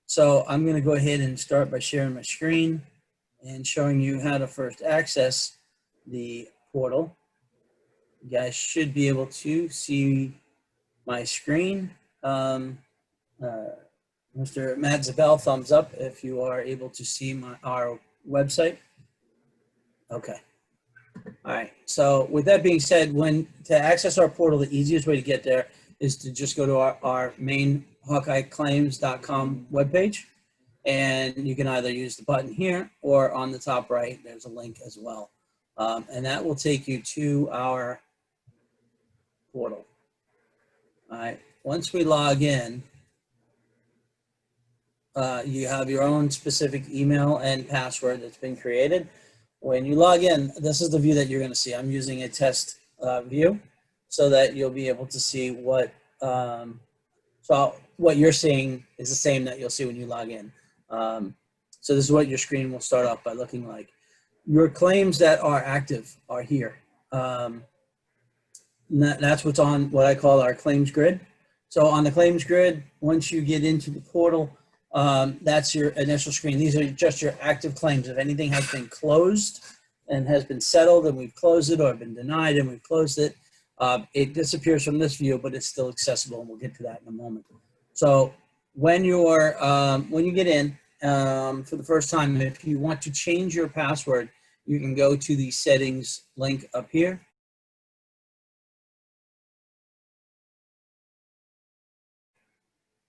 So I'm going to go ahead and start by sharing my screen and showing you how to first access the portal. You guys should be able to see my screen. Mr. Matt Zabel, thumbs up if you are able to see our website. Okay. All right. So with that being said, to access our portal, the easiest way to get there is to just go to our main HawkeyeClaims.com webpage. And you can either use the button here or on the top right, there's a link as well. And that will take you to our portal. All right. Once we log in, you have your own specific email and password that's been created. When you log in, this is the view that you're going to see. I'm using a test view so that you'll be able to see what you're seeing is the same that you'll see when you log in. So this is what your screen will start off by looking like. Your claims that are active are here. That's what's on what I call our claims grid. So on the claims grid, once you get into the portal, that's your initial screen. These are just your active claims. If anything has been closed and has been settled and we've closed it, or been denied and we've closed it, it disappears from this view, but it's still accessible, and we'll get to that in a moment. So when you get in for the first time, if you want to change your password, you can go to the settings link up here.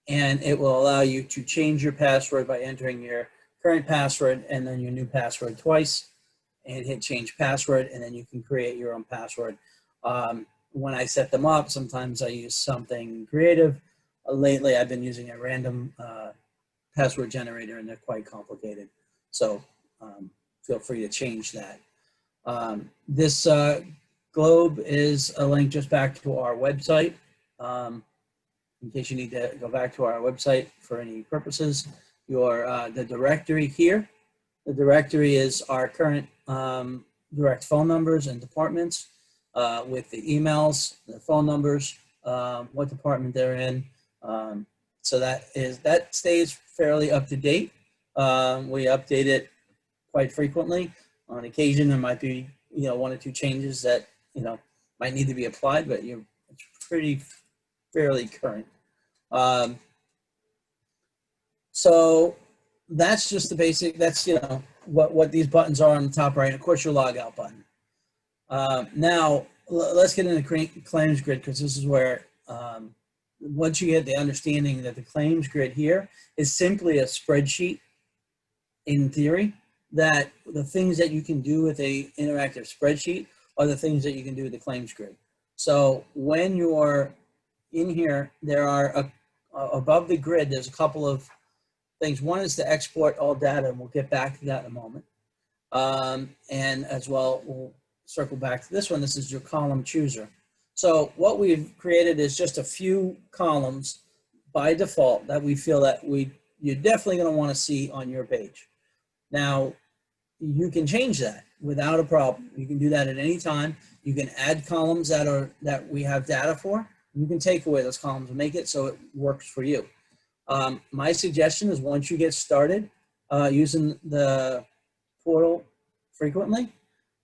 And it will allow you to change your password by entering your current password and then your new password twice, and hit change password, and then you can create your own password. When I set them up, sometimes I use something creative. Lately, I've been using a random password generator, and they're quite complicated. So feel free to change that. This globe is a link just back to our website. In case you need to go back to our website for any purposes. The directory here. The directory is our current direct phone numbers and departments with the emails, the phone numbers, what department they're in. So that stays fairly up to date. We update it quite frequently. On occasion, there might be one or two changes that might need to be applied, but it's pretty fairly current. So that's just the basic. That's what these buttons are on the top right. Of course, your logout button. Now let's get into claims grid, because this is where once you get the understanding that the claims grid here is simply a spreadsheet in theory, that the things that you can do with a interactive spreadsheet are the things that you can do with the claims grid. So when you're in here, there are above the grid, there's a couple of things. One is to export all data, and we'll get back to that in a moment. And as well, we'll circle back to this one. This is your column chooser. So what we've created is just a few columns by default that we feel that you're definitely going to want to see on your page. Now, you can change that without a problem. You can do that at any time. You can add columns that we have data for. You can take away those columns and make it so it works for you. My suggestion is, once you get started using the portal frequently,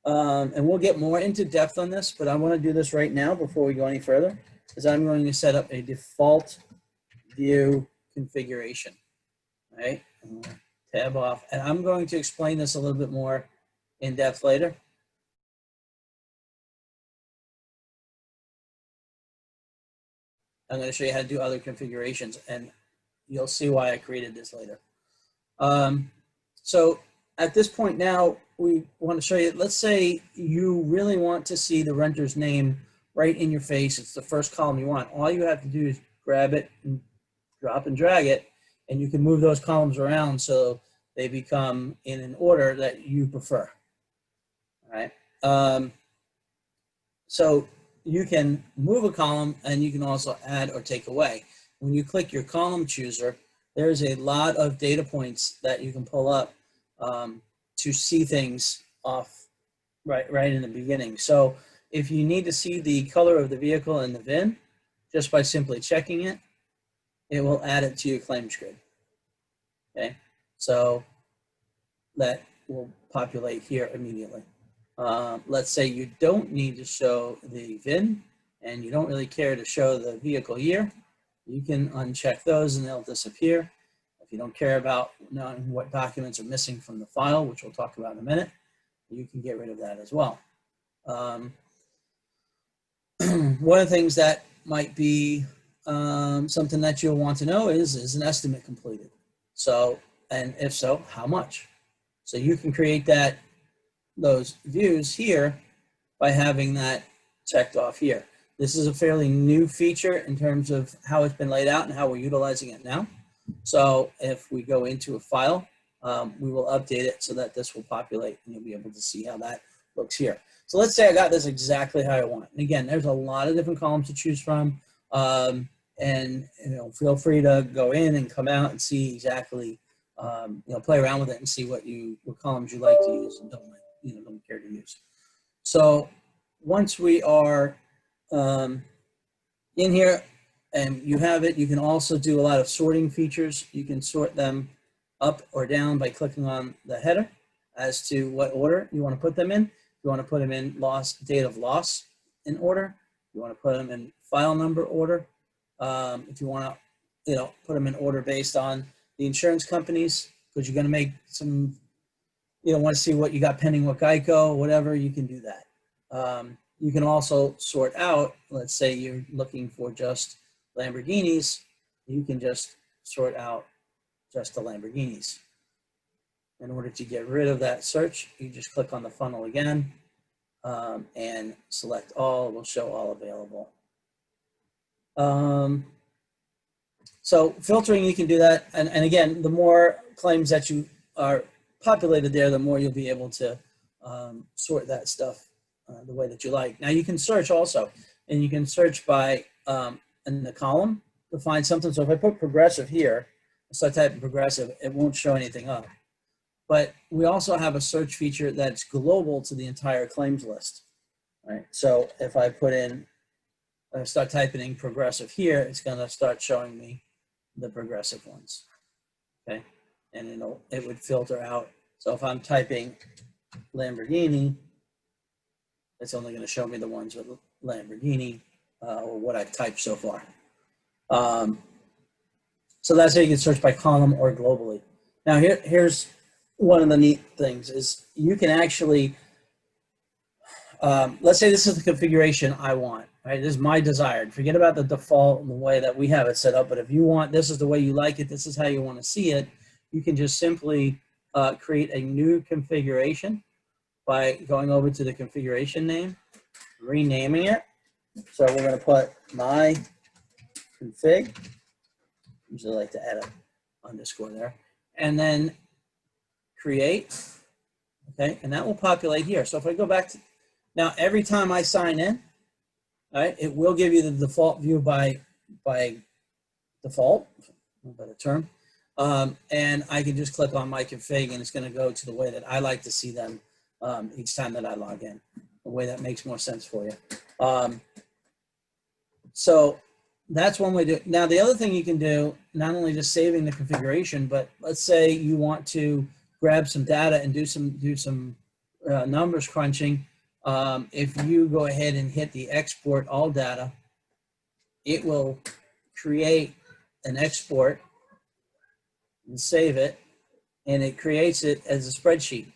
and we'll get more into depth on this, but I want to do this right now before we go any further, is I'm going to set up a default view configuration. All right, tab off, and I'm going to explain this a little bit more in depth later. I'm going to show you how to do other configurations, and you'll see why I created this later. So at this point now, we want to show you, let's say you really want to see the renter's name right in your face. It's the first column you want. All you have to do is grab it and drop and drag it, and you can move those columns around so they become in an order that you prefer. All right. So you can move a column, and you can also add or take away. When you click your column chooser, there's a lot of data points that you can pull up to see things off right in the beginning. So if you need to see the color of the vehicle and the VIN, just by simply checking it, it will add it to your claims grid. Okay, so that will populate here immediately. Let's say you don't need to show the VIN and you don't really care to show the vehicle year. You can uncheck those and they'll disappear. If you don't care about knowing what documents are missing from the file, which we'll talk about in a minute, you can get rid of that as well. One of the things that might be something that you'll want to know is an estimate completed? So, and if so, how much? So you can create those views here by having that checked off here. This is a fairly new feature in terms of how it's been laid out and how we're utilizing it now. So if we go into a file, we will update it so that this will populate and you'll be able to see how that looks here. So let's say I got this exactly how I want. And again, there's a lot of different columns to choose from. And feel free to go in and come out and see exactly, play around with it and see what columns you like to use and don't care to use. So once we are in here and you have it, you can also do a lot of sorting features. You can sort them up or down by clicking on the header as to what order you want to put them in. You want to put them in date of loss in order. You want to put them in file number order. If you want to, put them in order based on the insurance companies, because you're going to make some, want to see what you got pending with Geico, whatever, you can do that. You can also sort out, let's say you're looking for just Lamborghinis, you can just sort out just the Lamborghinis. In order to get rid of that search, you just click on the funnel again and select all. It will show all available. So filtering, you can do that. And again, the more claims that you are populated there, the more you'll be able to sort that stuff the way that you like. Now you can search also, and you can search by in the column to find something. So if I put progressive here, start typing progressive, it won't show anything up. But we also have a search feature that's global to the entire claims list, right? So if I put in, start typing in progressive here, it's going to start showing me the progressive ones, okay? And it would filter out. So if I'm typing Lamborghini, it's only going to show me the ones with Lamborghini or what I've typed so far. So that's how you can search by column or globally. Now here's one of the neat things is you can actually, let's say this is the configuration I want, right? This is my desired. Forget about the default and the way that we have it set up, but if you want, this is the way you like it, this is how you want to see it, you can just simply create a new configuration by going over to the configuration name, renaming it. So we're going to put my config. Usually like to add an underscore there, and then create. Okay, and that will populate here. So if I go back to now, every time I sign in, all right, it will give you the default view by default, a better term, and I can just click on my config, and it's going to go to the way that I like to see them each time that I log in, the way that makes more sense for you. So that's one way to do it. Now, the other thing you can do, not only just saving the configuration, but let's say you want to grab some data and do some numbers crunching. If you go ahead and hit the export all data, it will create an export and save it, and it creates it as a spreadsheet.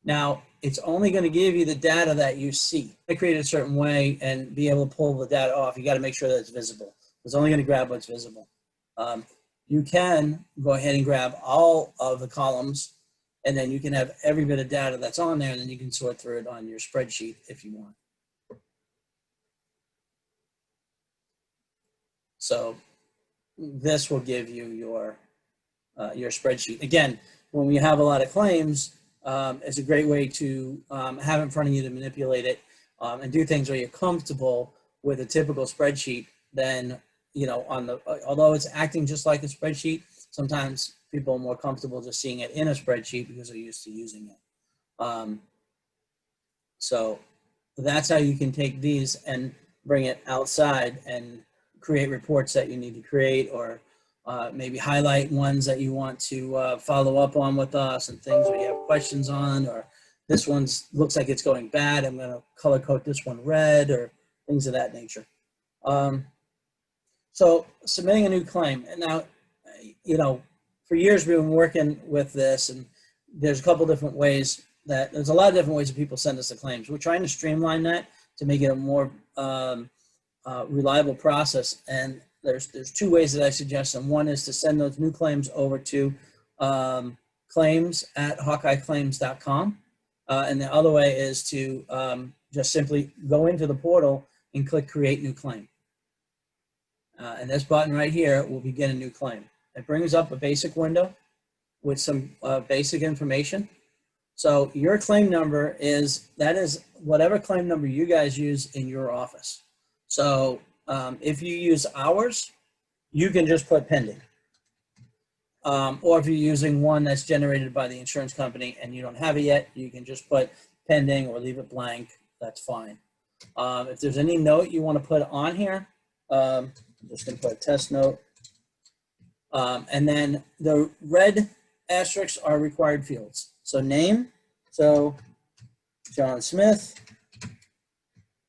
Now, it's only going to give you the data that you see. I create it a certain way and be able to pull the data off. You got to make sure that it's visible. It's only going to grab what's visible. You can go ahead and grab all of the columns, and then you can have every bit of data that's on there, and then you can sort through it on your spreadsheet if you want. So this will give you your spreadsheet. Again, when we have a lot of claims, it's a great way to have in front of you to manipulate it and do things where you're comfortable with a typical spreadsheet. Then, although it's acting just like a spreadsheet, sometimes people are more comfortable just seeing it in a spreadsheet because they're used to using it. So that's how you can take these and bring it outside and create reports that you need to create, or maybe highlight ones that you want to follow up on with us and things where you have questions on, or this one's looks like it's going bad, I'm going to color code this one red, or things of that nature. So submitting a new claim. And now, you know, for years we've been working with this, and there's a couple different ways there's a lot of different ways that people send us the claims. We're trying to streamline that to make it a more reliable process. And there's two ways that I suggest, and one is to send those new claims over to claims@hawkeyeclaims.com. And the other way is to just simply go into the portal and click create new claim. And this button right here will begin a new claim. It brings up a basic window with some basic information. So your claim number is whatever claim number you guys use in your office. So if you use ours, you can just put pending. Or if you're using one that's generated by the insurance company and you don't have it yet, you can just put pending or leave it blank. That's fine. If there's any note you want to put on here, I'm just going to put a test note. And then the red asterisks are required fields. So name, so John Smith,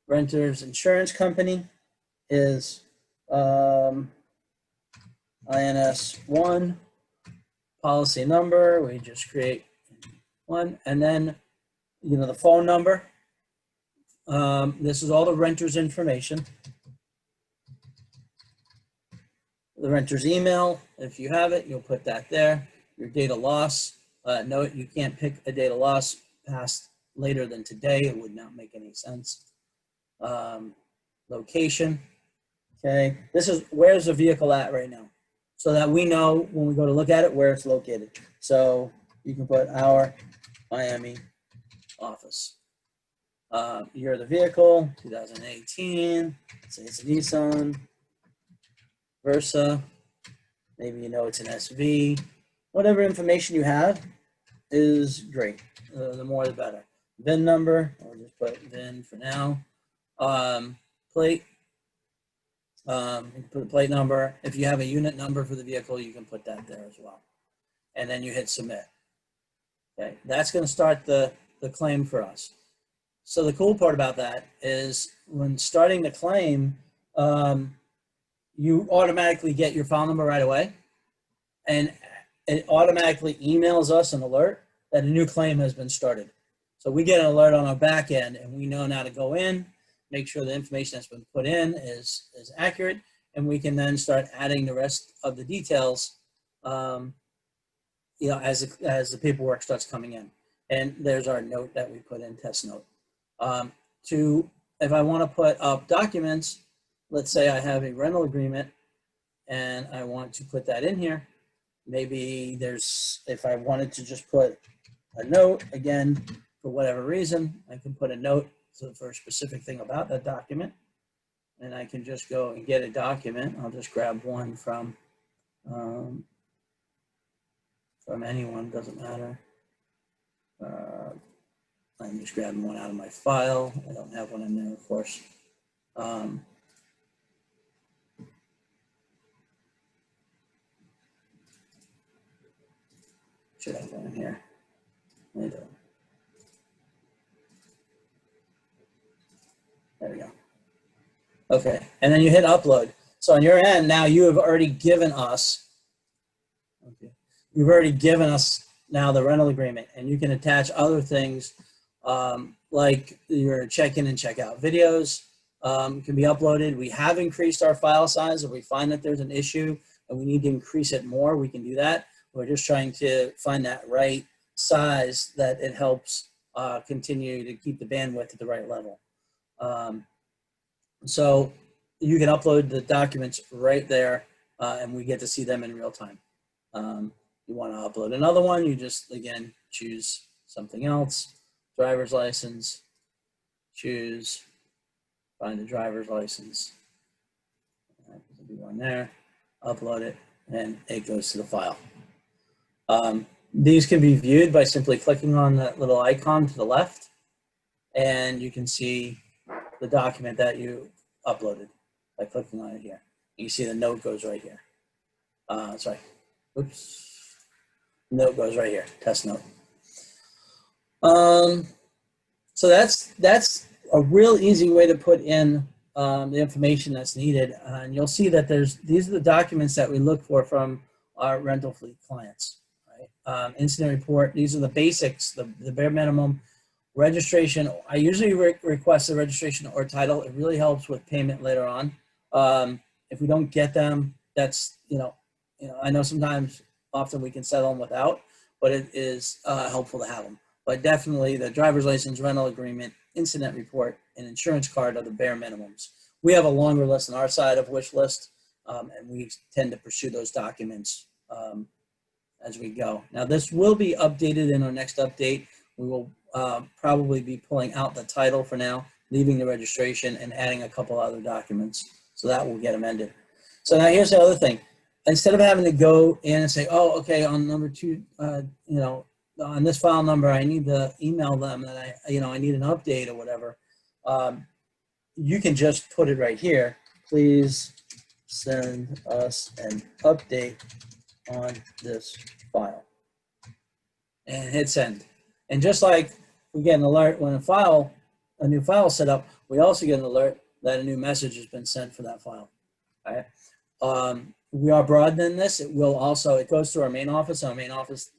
renter's insurance company is INS1, policy number, we just create one, and then, you know, the phone number. This is all the renter's information. The renter's email, if you have it, you'll put that there. Your date of loss. Note you can't pick a date of loss past later than today. It would not make any sense. Location. Okay, this is where's the vehicle at right now, so that we know when we go to look at it where it's located. So you can put our Miami office. Year of the vehicle, 2018. Say it's a Nissan Versa. Maybe you know it's an SV. Whatever information you have is great. The more the better. VIN number, I'll just put VIN for now. Plate. You can put a plate number. If you have a unit number for the vehicle, you can put that there as well. And then you hit submit. Okay, that's going to start the claim for us. So the cool part about that is when starting the claim, you automatically get your file number right away, and it automatically emails us an alert that a new claim has been started. So we get an alert on our back end, and we know now to go in, make sure the information that's been put in is accurate, and we can then start adding the rest of the details, you know, as the paperwork starts coming in. And there's our note that we put in, test note. If I want to put up documents, let's say I have a rental agreement and I want to put that in here. Maybe if I wanted to just put a note, again, for whatever reason, I can put a note for a specific thing about that document. And I can just go and get a document. I'll just grab one from anyone, doesn't matter. I'm just grabbing one out of my file. I don't have one in there, of course. Should have one in here. I don't. There we go. Okay, and then you hit upload. So on your end, now you have already given us, okay, you've already given us now the rental agreement, and you can attach other things like your check-in and check-out videos can be uploaded. We have increased our file size. If we find that there's an issue and we need to increase it more, we can do that. We're just trying to find that right size that it helps continue to keep the bandwidth at the right level. So you can upload the documents right there, and we get to see them in real time. You want to upload another one, you just, again, choose something else. Driver's license, choose, find the driver's license. There'll be one there, upload it, and it goes to the file. These can be viewed by simply clicking on that little icon to the left, and you can see the document that you uploaded by clicking on it here. You see the note goes right here. Sorry, oops, note goes right here, test note. So that's a real easy way to put in the information that's needed. And you'll see that these are the documents that we look for from our rental fleet clients, right? Incident report, these are the basics, the bare minimum. Registration, I usually request a registration or title. It really helps with payment later on. If we don't get them, that's, I know often we can settle them without, but it is helpful to have them. But definitely the driver's license, rental agreement, incident report, and insurance card are the bare minimums. We have a longer list on our side of wish list, and we tend to pursue those documents as we go. Now this will be updated in our next update. We will probably be pulling out the title for now, leaving the registration and adding a couple other documents. So that will get amended. So now here's the other thing. Instead of having to go in and say, oh, okay, on number 2, on this file number, I need to email them that I need an update or whatever. You can just put it right here. Please send us an update on this file and hit send. And just like we get an alert when a new file is set up, we also get an alert that a new message has been sent for that file. All right. We are broadening this. It goes to our main office. Our main office,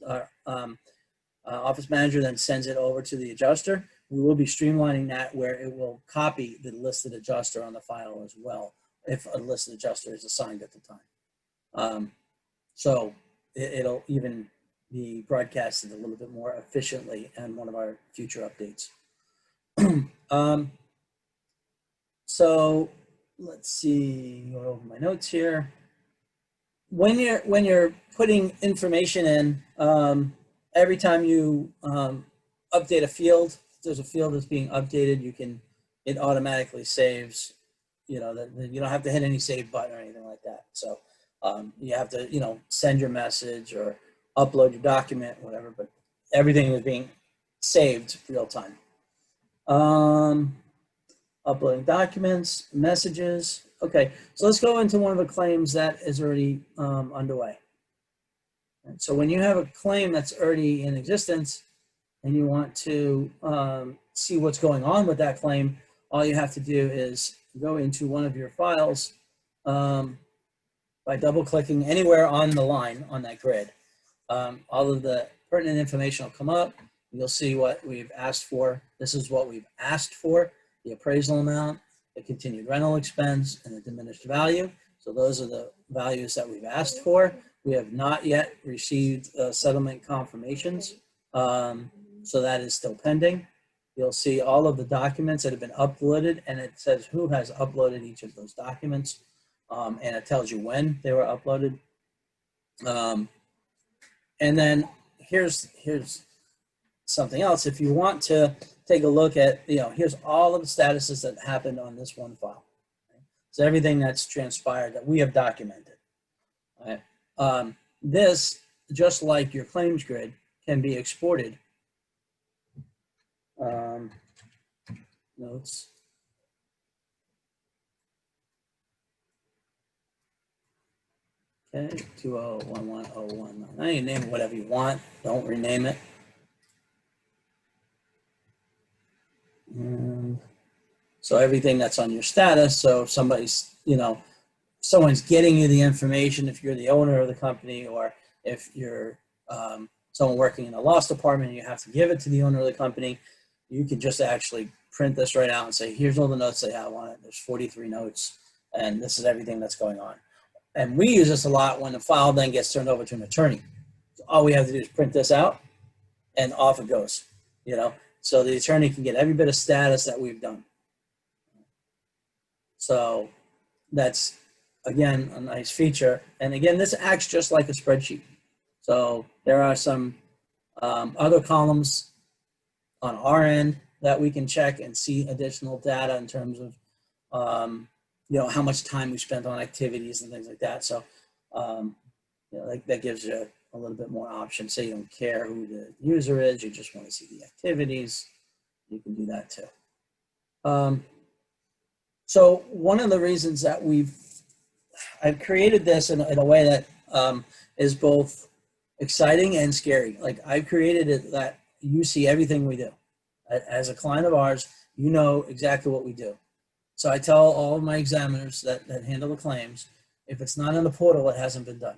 office manager then sends it over to the adjuster. We will be streamlining that where it will copy the listed adjuster on the file as well, if a listed adjuster is assigned at the time. So it'll even be broadcasted a little bit more efficiently in one of our future updates. So let's see, go over my notes here. When you're putting information in, every time you update a field, if there's a field that's being updated, it automatically saves. You don't have to hit any save button or anything like that. So you have to send your message or upload your document, whatever. But everything is being saved real time. Uploading documents, messages. Okay, so let's go into one of the claims that is already underway. And so when you have a claim that's already in existence and you want to see what's going on with that claim, all you have to do is go into one of your files by double clicking anywhere on the line on that grid. All of the pertinent information will come up. You'll see what we've asked for. This is what we've asked for: the appraisal amount, the continued rental expense, and the diminished value. So those are the values that we've asked for. We have not yet received settlement confirmations, so that is still pending. You'll see all of the documents that have been uploaded, and it says who has uploaded each of those documents, and it tells you when they were uploaded. And then here's something else. If you want to take a look at, here's all of the statuses that happened on this one file. Right? So everything that's transpired that we have documented. Right? This, just like your claims grid, can be exported. Notes. Okay, 20110119. Now you name it whatever you want. Don't rename it. And so everything that's on your status. So if somebody's, someone's getting you the information, if you're the owner of the company, or if you're someone working in a loss department and you have to give it to the owner of the company, you can just actually print this right out and say, here's all the notes they have on it. There's 43 notes, and this is everything that's going on. And we use this a lot when the file then gets turned over to an attorney. So all we have to do is print this out, and off it goes, So the attorney can get every bit of status that we've done. So that's, again, a nice feature. And again, this acts just like a spreadsheet. So there are some other columns on our end that we can check and see additional data in terms of, how much time we spent on activities and things like that. So, that gives you a little bit more options. Say you don't care who the user is, you just want to see the activities, you can do that too. So one of the reasons that I've created this in a way that is both exciting and scary. Like, I've created it that you see everything we do. As a client of ours, you know exactly what we do. So I tell all of my examiners that handle the claims, if it's not in the portal, it hasn't been done.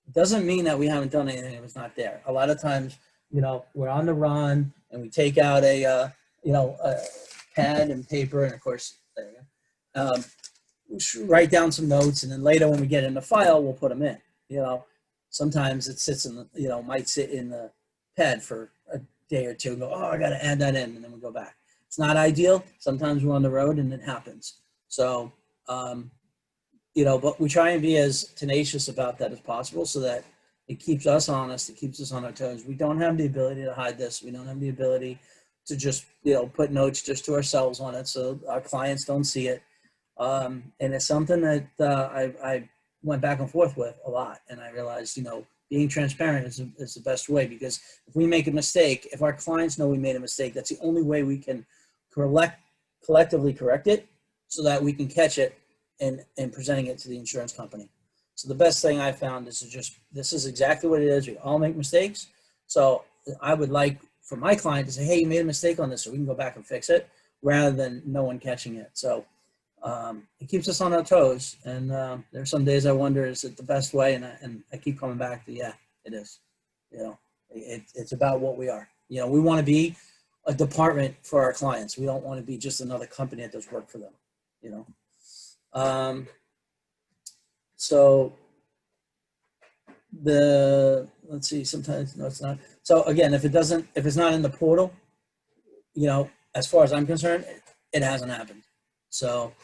It doesn't mean that we haven't done anything if it's not there. A lot of times, we're on the run and we take out a pad and paper, and of course, there you go. Write down some notes, and then later when we get in the file, we'll put them in. Sometimes it sits in the, might sit in the pad for a day or two and go, oh, I got to add that in, and then we go back. It's not ideal. Sometimes we're on the road and it happens. So, but we try and be as tenacious about that as possible so that it keeps us honest. It keeps us on our toes. We don't have the ability to hide this. We don't have the ability to just, put notes just to ourselves on it so our clients don't see it. And it's something that I went back and forth with a lot. And I realized, being transparent is the best way, because if we make a mistake, if our clients know we made a mistake, that's the only way we can collectively correct it so that we can catch it and presenting it to the insurance company. So the best thing I found is this is exactly what it is. We all make mistakes. So I would like for my client to say, hey, you made a mistake on this, so we can go back and fix it, rather than no one catching it. So it keeps us on our toes. And there's some days I wonder, is it the best way? And I keep coming back to, yeah, it is. It's about what we are. We want to be a department for our clients. We don't want to be just another company that does work for them, So let's see, sometimes, no, it's not. So again, if it's not in the portal, as far as I'm concerned, it hasn't happened. So,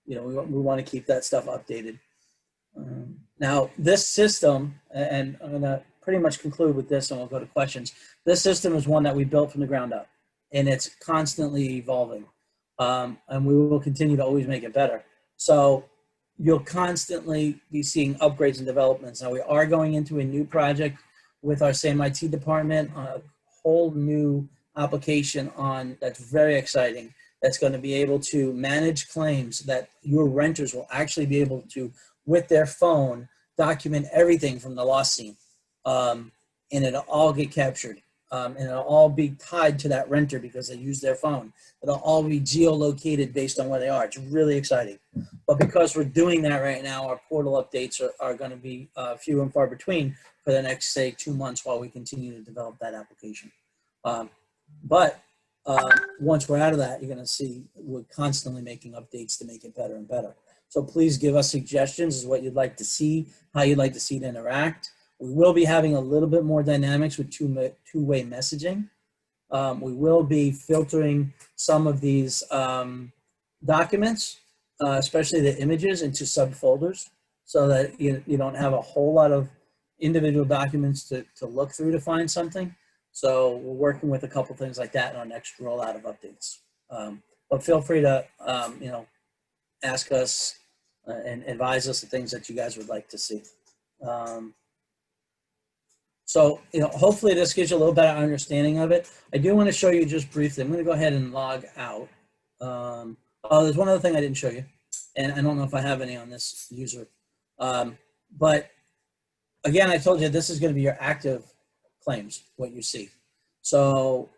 we want to keep that stuff updated. Now, this system, and I'm going to pretty much conclude with this and we'll go to questions. This system is one that we built from the ground up, and it's constantly evolving. And we will continue to always make it better. So you'll constantly be seeing upgrades and developments. Now, we are going into a new project with our same IT department on a whole new application that's very exciting. That's going to be able to manage claims that your renters will actually be able to, with their phone, document everything from the loss scene. And it'll all get captured. And it'll all be tied to that renter because they use their phone. It'll all be geolocated based on where they are. It's really exciting. But because we're doing that right now, our portal updates are going to be few and far between for the next, say, 2 months while we continue to develop that application. But once we're out of that, you're going to see we're constantly making updates to make it better and better. So please give us suggestions as what you'd like to see, how you'd like to see it interact. We will be having a little bit more dynamics with two-way messaging. We will be filtering some of these documents, especially the images, into subfolders so that you don't have a whole lot of individual documents to look through to find something. So we're working with a couple things like that in our next rollout of updates. But feel free to, ask us and advise us the things that you guys would like to see. So, hopefully this gives you a little better understanding of it. I do want to show you just briefly. I'm going to go ahead and log out. Oh, there's one other thing I didn't show you, and I don't know if I have any on this user. But again, I told you this is going to be your active claims, what you see. So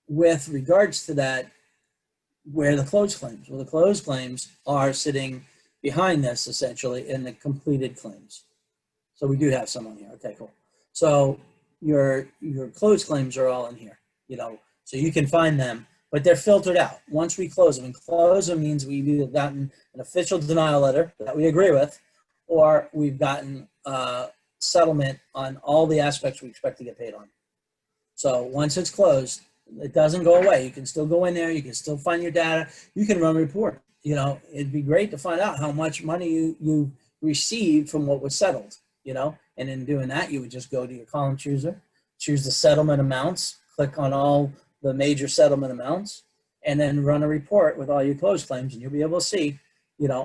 with regards to that, where the closed claims? Well, the closed claims are sitting behind this essentially in the completed claims. So we do have some on here. Okay, cool. So your closed claims are all in here, so you can find them, but they're filtered out. Once we close them, and close them means we've either gotten an official denial letter that we agree with, or we've gotten settlement on all the aspects we expect to get paid on. So once it's closed, it doesn't go away. You can still go in there. You can still find your data. You can run a report. It'd be great to find out how much money you received from what was settled, and in doing that, you would just go to your column chooser, choose the settlement amounts, click on all the major settlement amounts, and then run a report with all your closed claims, and you'll be able to see,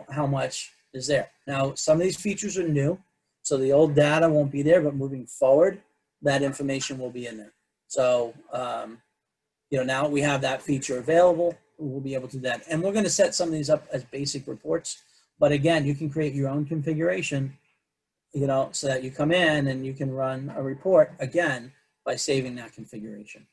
how much is there. Now, some of these features are new, so the old data won't be there, but moving forward, that information will be in there. So, now we have that feature available, we'll be able to do that. And we're going to set some of these up as basic reports. But again, you can create your own configuration, so that you come in and you can run a report again by saving that configuration.